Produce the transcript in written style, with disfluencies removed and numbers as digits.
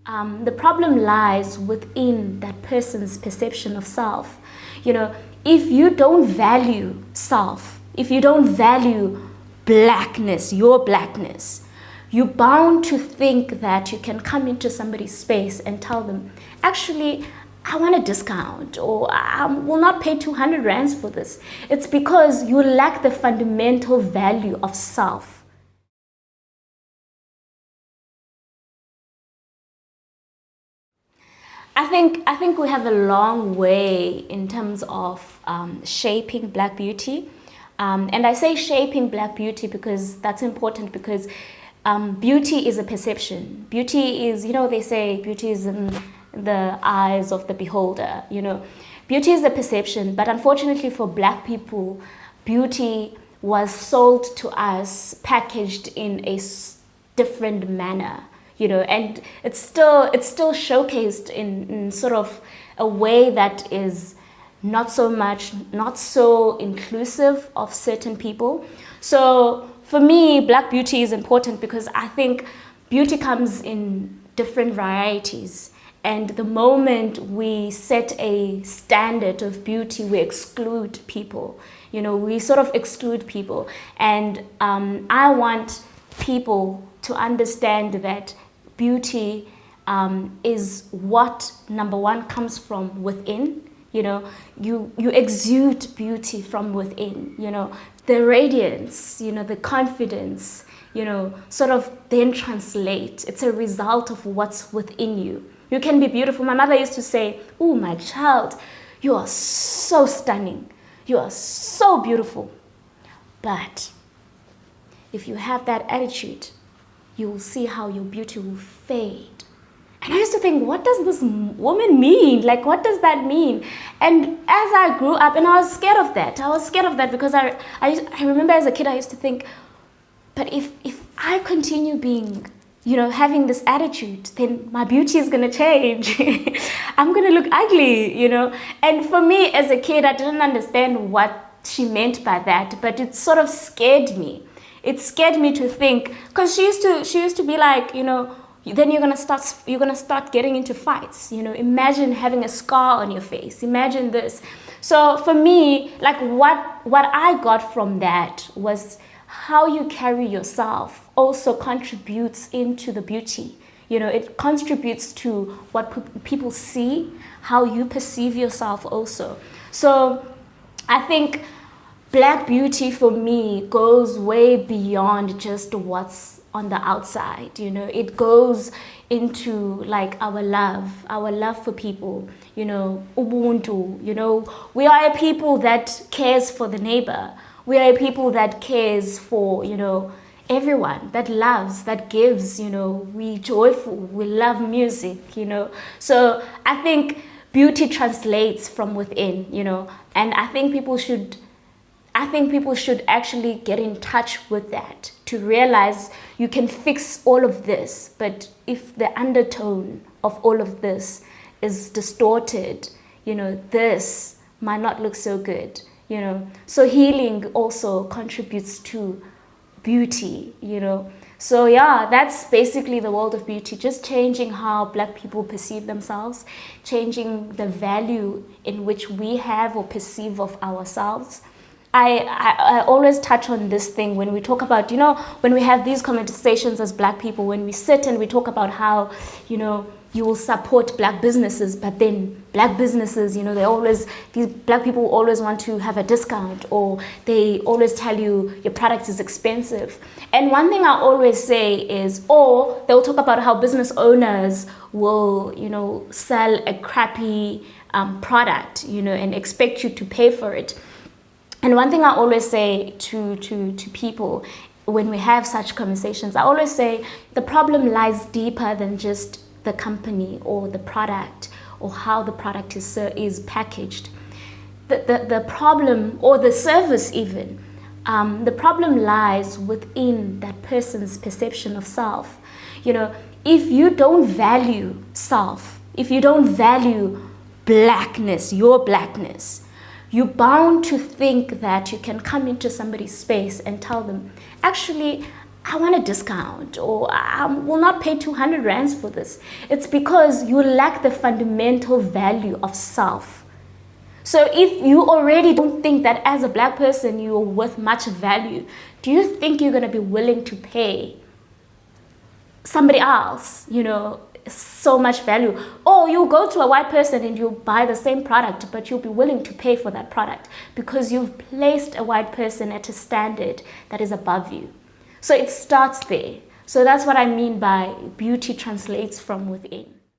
The problem lies within that person's perception of self. If you don't value self, if you don't value blackness, your blackness, you're bound to think that you can come into somebody's space and tell them, actually, I want a discount, or I will not pay 200 rands for this. It's because you lack the fundamental value of self. I think we have a long way in terms of shaping Black beauty. And I say shaping Black beauty because that's important, because beauty is a perception. Beauty is, they say beauty is in the eyes of the beholder. Beauty is a perception, but unfortunately for Black people, beauty was sold to us, packaged in a different manner. And it's still showcased in sort of a way that is not so inclusive of certain people. So for me, Black beauty is important because I think beauty comes in different varieties. And the moment we set a standard of beauty, we exclude people. We sort of exclude people. And I want people to understand that beauty is what, number one, comes from within. You exude beauty from within. The radiance, the confidence, sort of then translate. It's a result of what's within you. You can be beautiful. My mother used to say, "Oh, my child, you are so stunning. You are so beautiful." But if you have that attitude, you will see how your beauty will fade. And I used to think, what does this woman mean? Like, what does that mean? And as I grew up, and I was scared of that. I was scared of that because I remember as a kid, I used to think, but if I continue being, having this attitude, then my beauty is going to change. I'm going to look ugly, And for me as a kid, I didn't understand what she meant by that, but it sort of scared me. It scared me to think, because she used to be like, then you're gonna start getting into fights. Imagine having a scar on your face. Imagine this. So for me, like what I got from that was how you carry yourself also contributes into the beauty. It contributes to what people see, how you perceive yourself also. So I think Black beauty for me goes way beyond just what's on the outside. It goes into like our love for people, Ubuntu, we are a people that cares for the neighbor. We are a people that cares for, everyone, that loves, that gives, we joyful, we love music, So I think beauty translates from within, and I think people should actually get in touch with that to realize you can fix all of this, but if the undertone of all of this is distorted, this might not look so good, So healing also contributes to beauty, So yeah, that's basically the world of beauty, just changing how Black people perceive themselves, changing the value in which we have or perceive of ourselves. I always touch on this thing when we talk about, when we have these conversations as Black people, when we sit and we talk about how, you will support Black businesses, but then Black businesses, these Black people always want to have a discount, or they always tell you your product is expensive. And one thing I always say is, or they'll talk about how business owners will, sell a crappy product, and expect you to pay for it. And one thing I always say to people when we have such conversations, I always say the problem lies deeper than just the company or the product or how the product is packaged. The problem, or the service even, the problem lies within that person's perception of self. If you don't value self, if you don't value blackness, your blackness, you're bound to think that you can come into somebody's space and tell them, actually, I want a discount, or I will not pay 200 rands for this. It's because you lack the fundamental value of self. So if you already don't think that as a black person you're worth much value, do you think you're going to be willing to pay somebody else, so much value? Or you go to a white person and you buy the same product, but you'll be willing to pay for that product because you've placed a white person at a standard that is above you. So it starts there. So that's what I mean by beauty translates from within.